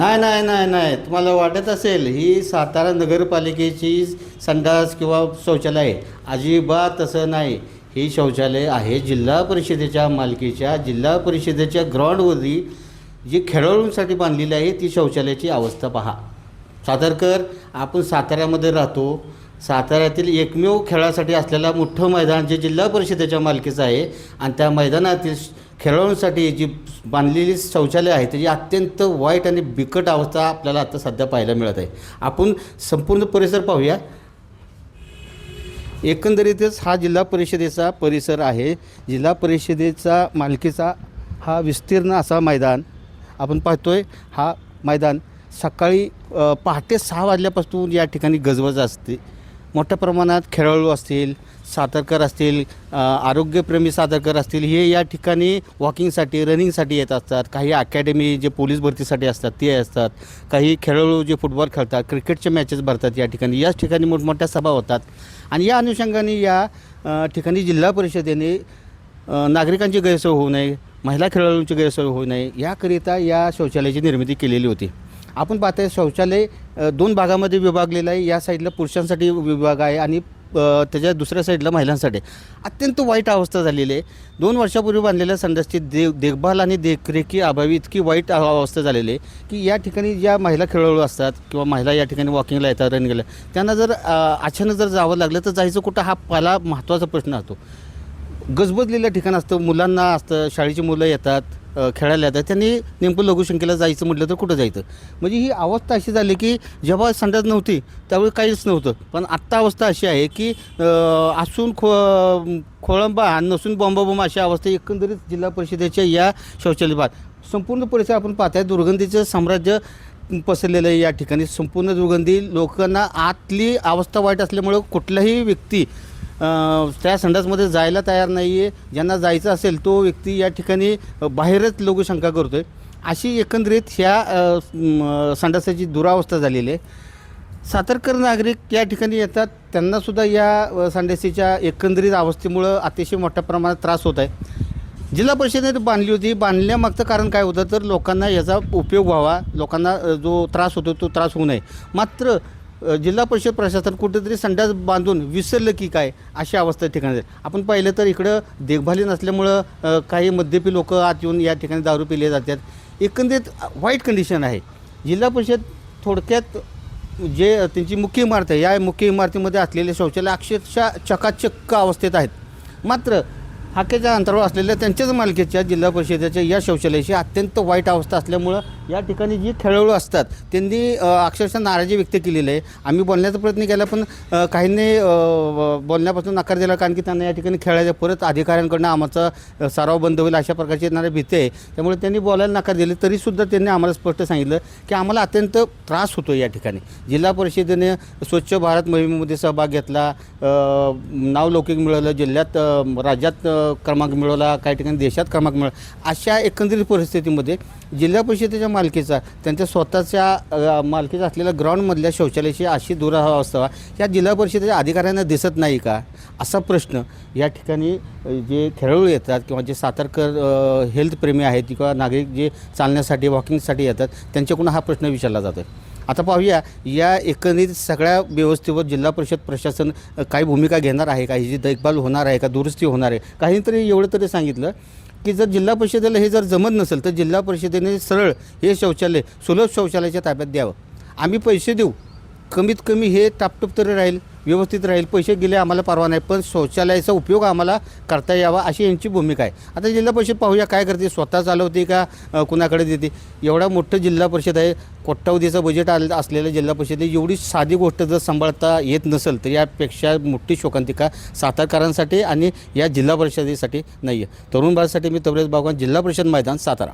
नाही नाही नाही नाही, तुम्हाला वाटत असेल ही सातारा नगरपालिकेची संडास किंवा शौचालय आहे. अजिबात तसं नाही. ही शौचालय आहे जिल्हा परिषदेच्या मालकीच्या, जिल्हा परिषदेच्या ग्राउंडवरती जी खेळाडूंसाठी बांधलेली आहे ती शौचालयाची अवस्था पहा. सातारकर, आपण साताऱ्यामध्ये राहतो. साताऱ्यातील एकमेव खेळासाठी असलेला मोठं मैदान जे जिल्हा परिषदेच्या मालकीचं आहे आणि त्या मैदानातील खेळाडूंसाठी जी बांधलेली शौचालय आहे त्याची अत्यंत वाईट आणि बिकट अवस्था आपल्याला आता सध्या पाहायला मिळत आहे. आपण संपूर्ण परिसर पाहूया. एकंदरीतच हा जिल्हा परिषदेचा परिसर आहे. जिल्हा परिषदेचा मालकीचा हा विस्तीर्ण असा मैदान आपण पाहतोय. हा मैदान सकाळी पहाटे 6 वाजल्यापासून या ठिकाणी गजबज असते. मोठ्या प्रमाणात खेळाडू असतील, सातारकर असतील, आरोग्यप्रेमी सातारकर असतील, हे या ठिकाणी वॉकिंगसाठी रनिंगसाठी येत असतात. काही अकॅडमी जे पोलीस भरतीसाठी असतात ते असतात. काही खेळाडू जे फुटबॉल खेळतात, क्रिकेटचे मॅचेस भरतात या ठिकाणी. याच ठिकाणी मोठमोठ्या सभा होतात आणि या अनुषंगाने या ठिकाणी जिल्हा परिषदेने नागरिकांची गैरसोय होऊ नये, महिला खेळाडूंची गैरसोय होऊ नये याकरिता या शौचालयाची निर्मिती केलेली होती. आपण पाहताय शौचालय 2 भागामध्ये विभागलेलं आहे. या साईडला पुरुषांसाठी विभाग आहे आणि त्याच्या दुसऱ्या साईडला महिलांसाठी. अत्यंत वाईट अवस्था झालेली आहे. 2 वर्षापूर्वी बांधलेल्या संडासची देखभाल आणि देखरेखी अभावी इतकी वाईट अवस्था झालेली आहे की या ठिकाणी ज्या महिला खेळाडू असतात किंवा महिला या ठिकाणी वॉकिंगला येतात, रनिंगला, त्यांना जर अचानक जर जावं लागलं तर जायचं कुठं हा पहिला महत्त्वाचा प्रश्न असतो. गजबजलेलं ठिकाण असतं, मुलांना असतं, शाळेची मुलं येतात, खेळायला येतात, त्यांनी नेमकं लघुशंकेला जायचं म्हटलं तर कुठं जायचं. म्हणजे ही अवस्था अशी झाली की जेव्हा संडास नव्हती त्यावेळी काहीच नव्हतं, पण आत्ता अवस्था अशी आहे की असून खोळंबा नसून बॉम्बाबॉम्ब अशी अवस्था एकंदरीत जिल्हा परिषदेच्या या शौचालयात संपूर्ण परिसर आपण पाहताय. दुर्गंधीचं साम्राज्य पसरलेलं आहे या ठिकाणी. संपूर्ण दुर्गंधी, लोकांना आतली अवस्था वाईट असल्यामुळं कुठलाही व्यक्ती त्या संडासमध्ये जायला तयार नाही आहे. ज्यांना जायचं असेल तो व्यक्ती या ठिकाणी बाहेरच लघुशंका करतो आहे. अशी एकंदरीत ह्या संडासाची दुरावस्था झालेली आहे. सातारकर नागरिक या ठिकाणी येतात, त्यांनासुद्धा या संडासीच्या एकंदरीत अवस्थेमुळं अतिशय मोठ्या प्रमाणात त्रास होत आहे. जिल्हा परिषदेने बांधली होती. बांधण्यामागचं कारण काय होतं तर लोकांना याचा उपयोग व्हावा, लोकांना जो त्रास होतो तो त्रास होऊ नये. मात्र जिल्हा परिषद प्रशासन कुठेतरी संडास बांधून विसरलं की काय अशी अवस्था ठिकाणी. आपण पाहिलं तर इकडं देखभाली नसल्यामुळं काही मद्यपी लोक आत येऊन या ठिकाणी दारू पिले जातात. एकंदरीत वाईट कंडिशन आहे. जिल्हा परिषद थोडक्यात जे त्यांची मुख्य इमारत आहे या मुख्य इमारतीमध्ये असलेले शौचालय अक्षरशः चकाचक्क अवस्थेत आहेत. मात्र हाकेच्या अंतरावर असलेल्या त्यांच्याच मालकीच्या जिल्हा परिषदेच्या या शौचालयाची अत्यंत वाईट अवस्था असल्यामुळं या ठिकाणी जी खेळाडू असतात त्यांनी अक्षरशः नाराजी व्यक्त केलेली आहे. आम्ही बोलण्याचा प्रयत्न केला पण काहींनी बोलण्यापासून नकार दिला, कारण की त्यांना या ठिकाणी खेळायच्या परत अधिकाऱ्यांकडून आमचा सराव बंद होईल अशा प्रकारची येणारी भीती आहे. त्यामुळे त्यांनी बोलायला नकार दिले. तरीसुद्धा त्यांनी आम्हाला स्पष्ट सांगितलं की आम्हाला अत्यंत त्रास होतो या ठिकाणी. जिल्हा परिषदेने स्वच्छ भारत मोहिमेमध्ये सहभाग घेतला, नावलौकिक मिळवलं, जिल्ह्यात राज्यात क्रमांक मिळवला, काही ठिकाणी देशात क्रमांक मिळवला. अशा एकंदरीत परिस्थितीमध्ये जिल्हा परिषदेच्या मालकीचा, त्यांच्या स्वतःच्या मालकीचा असलेल्या ग्राउंडमधल्या शौचालयाची अशी दुरावस्था या जिल्हा परिषदेच्या अधिकाऱ्यांना दिसत नाही का असा प्रश्न या ठिकाणी जे खेळाडू येतात किंवा जे सातारकर हेल्थप्रेमी आहेत किंवा नागरिक जे चालण्यासाठी वॉकिंगसाठी येतात त्यांच्याकडून हा प्रश्न विचारला जातो आहे. आता पाहूया या एकंदरीत सगळ्या व्यवस्थेवर जिल्हा परिषद प्रशासन काही भूमिका घेणार आहे का, ह्याची देखभाल होणार आहे का, दुरुस्ती होणार आहे. काहीतरी एवढं तरी सांगितलं की जर जिल्हा परिषदेला हे जर जमत नसेल तर जिल्हा परिषदेने सरळ हे शौचालय सुलभ शौचालयाच्या ताब्यात द्यावं. आम्ही पैसे देऊ, कमीत कमी हे टापटूप तरी राहील, व्यवस्थित राहील. पैसे गेले आम्हाला परवा नाही, पण शौचालयाचा उपयोग आम्हाला करता यावा अशी यांची भूमिका आहे. आता जिल्हा परिषद पाहूया काय करते, स्वतः चालवते का कुणाकडे देते. एवढा मोठं जिल्हा परिषद आहे, कोट्यावधीचं बजेट असलेल्या जिल्हा परिषदेने एवढी साधी गोष्ट जर सांभाळता येत नसेल तर यापेक्षा मोठी शोकांतिका सातारकरांसाठी आणि या जिल्हा परिषदेसाठी नाही आहे. तरुण भारतसाठी मी तबरेज बागवान, जिल्हा परिषद मैदान, सातारा.